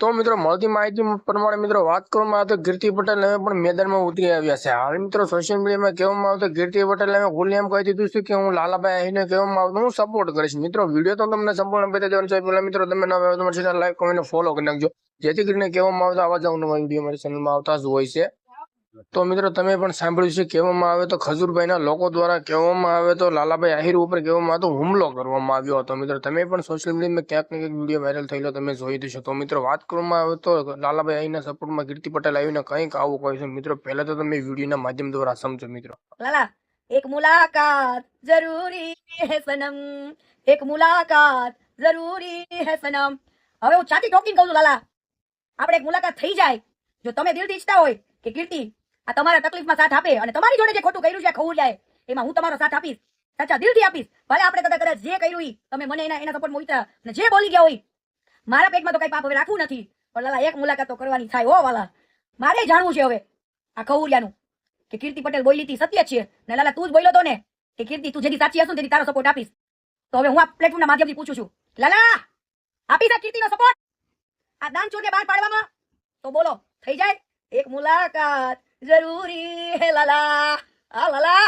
તો મિત્રો મળતી માહિતી પ્રમાણે મિત્રો વાત કરવામાં આવે તો કીર્તિ પટેલ હવે પણ મેદાનમાં ઉતરી આવ્યા છે. હાલ મિત્રો સોશિયલ મીડિયામાં કહેવામાં આવે તો કીર્તિ પટેલ હવે ખુલ્લેઆમ કહી દીધું છે કે હું લાલાભાઈ આહીને કહેવામાં આવે તો હું સપોર્ટ કરીશ. મિત્રો વિડીયો તો તમને સંપૂર્ણ બતાવી દેવાનો છે. પહેલા મિત્રો તમે નવા આવ્યો તમારી ચેનલ લાઈક કોમેન્ટ ફોલો કરી નાખજો, જેથી કરીને કહેવામાં આવે તો આવા જ નવા વિડીયો મારી ચેનલમાં આવતા જ હોય છે. તો મિત્રો તમે પણ સાંભળ્યું છે કહેવામાં આવે તો ખજૂરભાઈના લોકો દ્વારા કહેવામાં આવે તો લાલાભાઈ આહિર ઉપર કહેવામાં આવે તો હુમલો કરવામાં આવ્યો હતો. મિત્રો તમે પણ સોશિયલ મીડિયામાં ક્યાંક ને ક્યાંક વિડીયો વાયરલ થયેલો તમે જોઈ દેશો. તો મિત્રો વાત કરવામાં આવે તો લાલાભાઈ આહિરના સપોર્ટમાં કીર્તિ પટેલ આવીને કંઈક આવું કહ્યું છે. મિત્રો પહેલા તો તમે વિડીયોના માધ્યમ દ્વારા સમજો. મિત્રો लाला एक मुलाकात जरूरी है सनम, एक मुलाकात जरूरी है सनम. હવે હું છાતી ઠોકીને કહું છું લાલા, આપણે એક મુલાકાત થઈ જાય. જો તમે દિલથી ઈચ્છતા હોય કે કીર્તિ આ તમારા તકલીફમાં સાથ આપે અને તમારી જોડે જે ખોટું કર્યું છે ખવું જાય એમાં હું તમારો સાથ આપીશ, સાચા દિલથી આપીશ. ભલે આપણે કદાચ જે કર્યું ઈ તમે મને એના સપોર્ટમાં ઉતરા અને જે બોલી ગયા હોય, મારા પેટમાં તો કઈ પાપ હવે રાખવું નથી. પણ લાલા એક મુલાકાત તો કરવાની થાય હો વાલા. મારે જાણવું છે હવે આ ખવડિયાનું કે કીર્તિ પટેલ બોલી હતી સત્ય છે ને લાલા તું જ બોલ્યો તો ને કે કીર્તિ તું જેથી સાચી હશે તેથી તારો સપોર્ટ આપીશ. તો હવે હું આ પ્લેટફોર્મના માધ્યમથી પૂછું છું, લાલા આપીશ આ કીર્તિનો સપોર્ટ આ દાન ચોરને બહાર પાડવામાં? તો બોલો થઈ જાય. એક મુલાકાત જરૂરી હે લાલા, આ લાલા